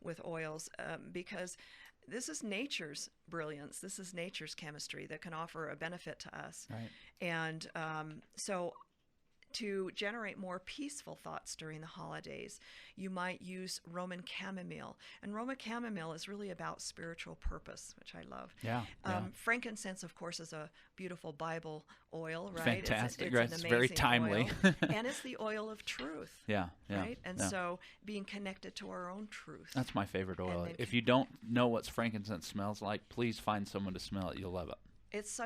with oils, because this is nature's brilliance. This is nature's chemistry that can offer a benefit to us. Right. And so to generate more peaceful thoughts during the holidays, you might use Roman chamomile. And Roman chamomile is really about spiritual purpose, which I love. Yeah. Yeah. Frankincense, of course, is a beautiful Bible oil, right? Fantastic. It's Right. an It's very amazing timely. oil. And it's the oil of truth. Yeah. Yeah. Right? And yeah. so being connected to our own truth. That's my favorite oil. then If you don't know what frankincense smells like, please find someone to smell it. You'll love it. It's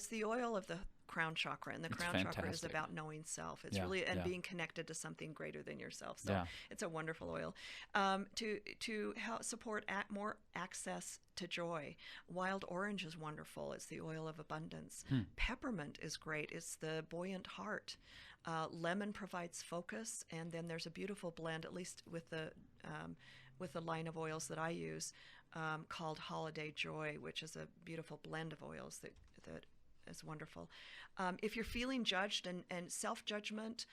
the oil of the crown chakra, and the It's crown chakra is fantastic. about knowing self. It's Yeah, really, and yeah. being connected to something greater than yourself. So Yeah. it's a wonderful oil. To help support more access to joy, wild orange is wonderful. It's the oil of abundance. Peppermint is great. It's the buoyant heart. Lemon provides focus, and then there's a beautiful blend, at least with the line of oils that I use, called Holiday Joy, which is a beautiful blend of oils that is wonderful. If you're feeling judged and self-judgment,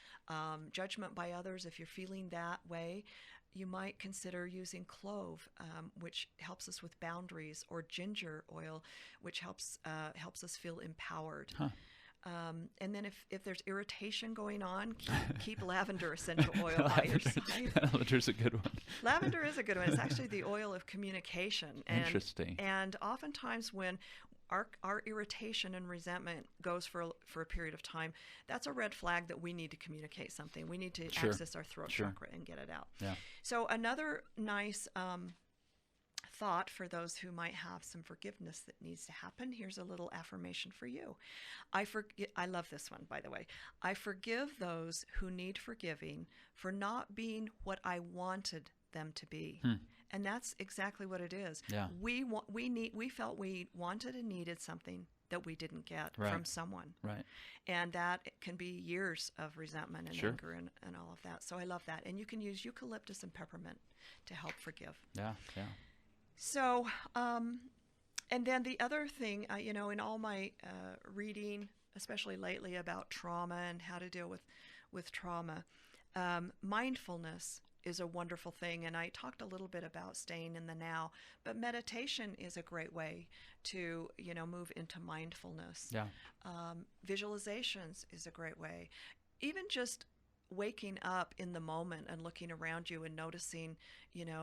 judgment by others, if you're feeling that way, you might consider using clove, which helps us with boundaries, or ginger oil, which helps us feel empowered. Huh. And then if there's irritation going on, keep lavender essential oil by your side. Lavender's a good one. Lavender is a good one. It's actually the oil of communication. Interesting. And oftentimes when our irritation and resentment goes for a period of time, that's a red flag that we need to communicate something. We need to Sure. access our throat Sure. chakra and get it out. Yeah. So another nice thought for those who might have some forgiveness that needs to happen. Here's a little affirmation for you. I love this one, by the way. I forgive those who need forgiving for not being what I wanted them to be. And that's exactly what it is. Yeah. We felt we wanted and needed something that we didn't get Right. from someone. Right. And that can be years of resentment and Sure. anger and all of that. So I love that. And you can use eucalyptus and peppermint to help forgive. Yeah. Yeah. So, and then the other thing, in all my reading, especially lately about trauma and how to deal with trauma, mindfulness is a wonderful thing. And I talked a little bit about staying in the now, but meditation is a great way to, move into mindfulness. Yeah. Visualizations is a great way. Even just waking up in the moment and looking around you and noticing,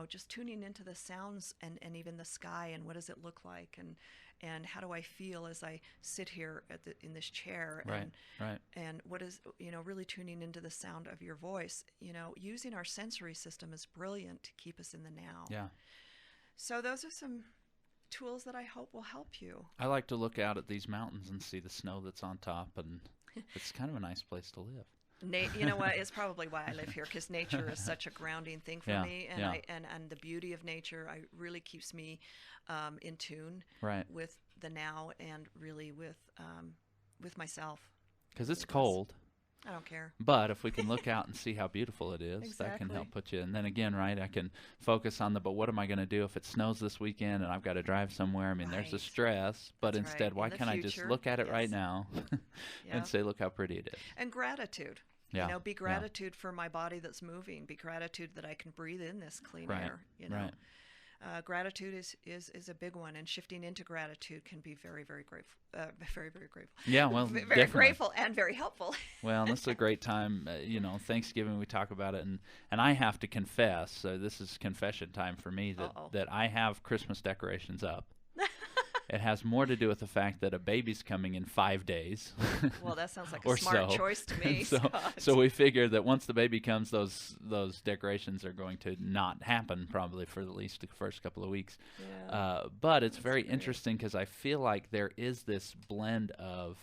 just tuning into the sounds and even the sky and what does it look like and how do I feel as I sit here in this chair, Right. Right. and what is, really tuning into the sound of your voice. Using our sensory system is brilliant to keep us in the now. Yeah. So those are some tools that I hope will help you. I like to look out at these mountains and see the snow that's on top, and it's kind of a nice place to live. You know what? It's probably why I live here, because nature is such a grounding thing for Yeah, me, and yeah. and the beauty of nature, really keeps me in tune Right. with the now and really with myself. Because it's It does. cold. I don't care. But if we can look out and see how beautiful it is, that can help Exactly. put you. And then again, right, I can focus on but what am I going to do if it snows this weekend and I've got to drive somewhere? I mean, there's the Right. stress, but That's instead, right. why In the can't I just future, look at it right yes. now Yeah. and say, look how pretty it is? And gratitude. Yeah. Be Yeah. gratitude for my body that's moving. Be gratitude that I can breathe in this clean Right. air. Right. Gratitude is a big one, and shifting into gratitude can be very, very grateful. Very, very grateful. Yeah, well, Very definitely. grateful and very helpful. Well, and this is a great time. Thanksgiving, we talk about it, and I have to confess, so this is confession time for me, Uh-oh. that I have Christmas decorations up. It has more to do with the fact that a baby's coming in 5 days. Well, that sounds like a or smart so. choice to me. so, Scott. so we figure that once the baby comes, those decorations are going to not happen probably for at least the first couple of weeks. Yeah. But it's That's very great. interesting because I feel like there is this blend of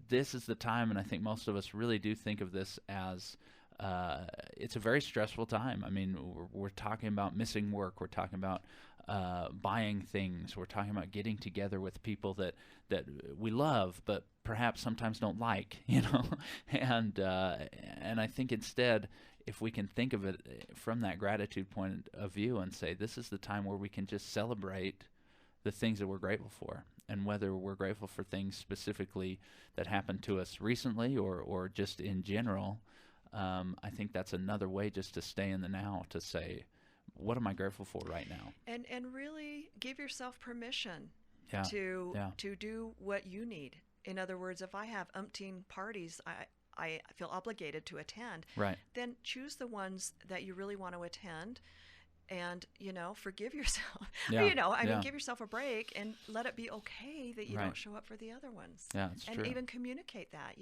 this is the time, and I think most of us really do think of this as it's a very stressful time. I mean, we're talking about missing work. We're talking about buying things. We're talking about getting together with people that we love, but perhaps sometimes don't like, and I think instead, if we can think of it from that gratitude point of view and say, this is the time where we can just celebrate the things that we're grateful for, and whether we're grateful for things specifically that happened to us recently or just in general, I think that's another way just to stay in the now, to say, what am I grateful for right now? And really give yourself permission Yeah. to Yeah. to do what you need. In other words, if I have umpteen parties I feel obligated to attend, Right. then choose the ones that you really want to attend, and forgive yourself. Yeah. I Yeah. mean, give yourself a break and let it be okay that you Right. don't show up for the other ones. Yeah, that's And true. even communicate that,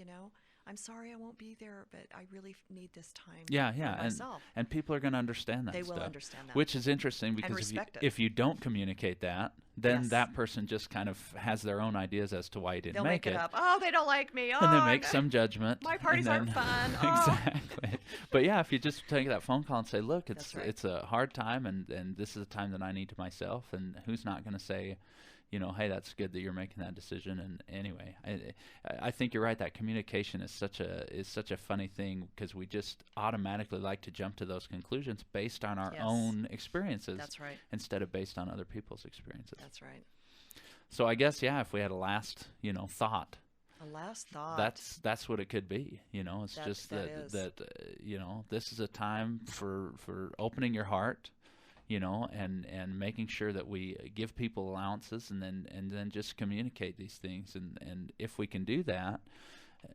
I'm sorry I won't be there, but I really need this time Yeah, for yeah, myself. and people are going to understand that They will stuff, understand that. which is interesting because respect it. if you don't communicate that, then Yes. that person just kind of has their own ideas as to why you didn't They'll make make it up. Oh, they don't like me. Oh, and then make some judgment. my parties and then, aren't fun. Oh. Exactly. But yeah, if you just take that phone call and say, look, That's right. it's a hard time, and this is a time that I need to myself, and who's not going to say, hey, that's good that you're making that decision. And anyway, I think you're right. That communication is such a funny thing, because we just automatically like to jump to those conclusions based on our Yes. own experiences. That's right. Instead of based on other people's experiences. That's right. So I guess, yeah, if we had a last, thought, A last thought. that's what it could be. It's That- just that is. this is a time for opening your heart, and making sure that we give people allowances, and then just communicate these things, and if we can do that,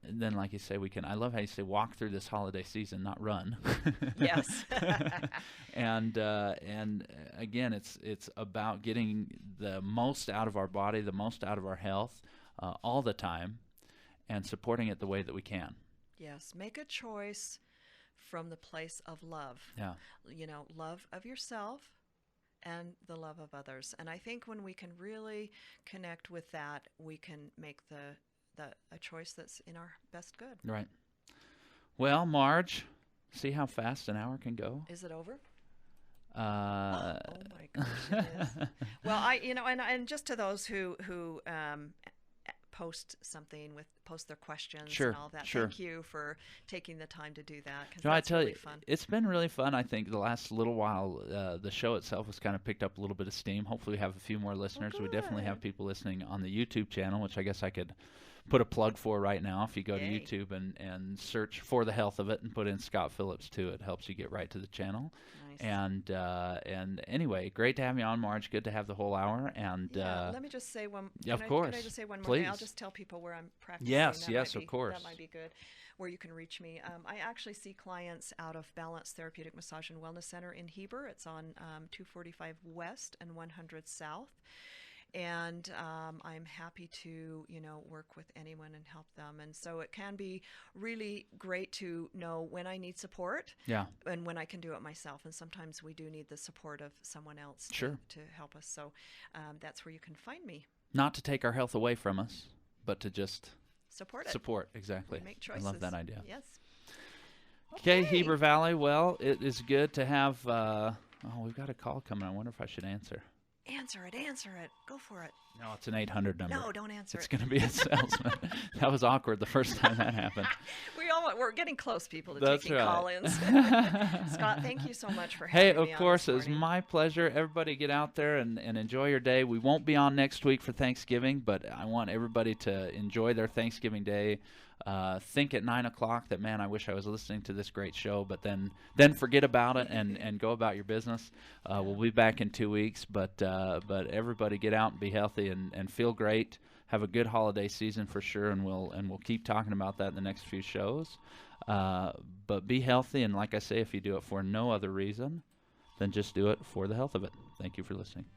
then, like you say, we can. I love how you say walk through this holiday season, not run. Yes. and again, it's about getting the most out of our body, the most out of our health, all the time, and supporting it the way that we can. Yes. Make a choice from the place of love. Yeah. Love of yourself and the love of others. And I think when we can really connect with that, we can make a choice that's in our best good. Right. Well, Marge, see how fast an hour can go? Is it over? Uh, Oh my gosh, it is. Well, and just to those who post something post their questions and Sure, all that. sure. Thank you for taking the time to do that, because No, I that's tell really you, fun. it's been really fun. I think the last little while, the show itself has kind of picked up a little bit of steam. Hopefully, we have a few more Well, listeners. We definitely have good. people listening on the YouTube channel, which I guess I could put a plug for right now. If you go to Yay. YouTube and search For the Health of It and put in Scott Phillips too, it helps you get right to the channel. Nice. And anyway, great to have you on, Marge. Good to have the whole hour. And Yeah, let me just say one. yeah, of Can I course, just say one more thing? I'll please. just tell people where I'm practicing. Yes, That yes, of course. that might be good, where you can reach me. I actually see clients out of Balance Therapeutic Massage and Wellness Center in Heber. It's on 245 West and 100 South. And I'm happy to, work with anyone and help them. And so it can be really great to know when I need support Yeah, and when I can do it myself. And sometimes we do need the support of someone else sure. to help us. So that's where you can find me. Not to take our health away from us, but to just Support it. support. Exactly. Make I choices. love that idea. Yes. Okay, Heber Valley. Well, it is good to have. Oh, we've got a call coming. I wonder if I should answer. Answer it. Answer it. Go for it. No, it's an 800 number. No, don't answer It's it. going to be a salesman. That was awkward the first time that happened. We're getting close, people, to That's taking right. call-ins. Scott, thank you so much for Hey, having of me on course, this it was morning. my pleasure. Everybody get out there and enjoy your day. We won't be on next week for Thanksgiving, but I want everybody to enjoy their Thanksgiving day. Think at 9 o'clock that, man, I wish I was listening to this great show, but then forget about it and go about your business. We'll be back in 2 weeks, but everybody get out and be healthy and feel great. Have a good holiday season for sure, and we'll keep talking about that in the next few shows. But be healthy, and like I say, if you do it for no other reason, then just do it for the health of it. Thank you for listening.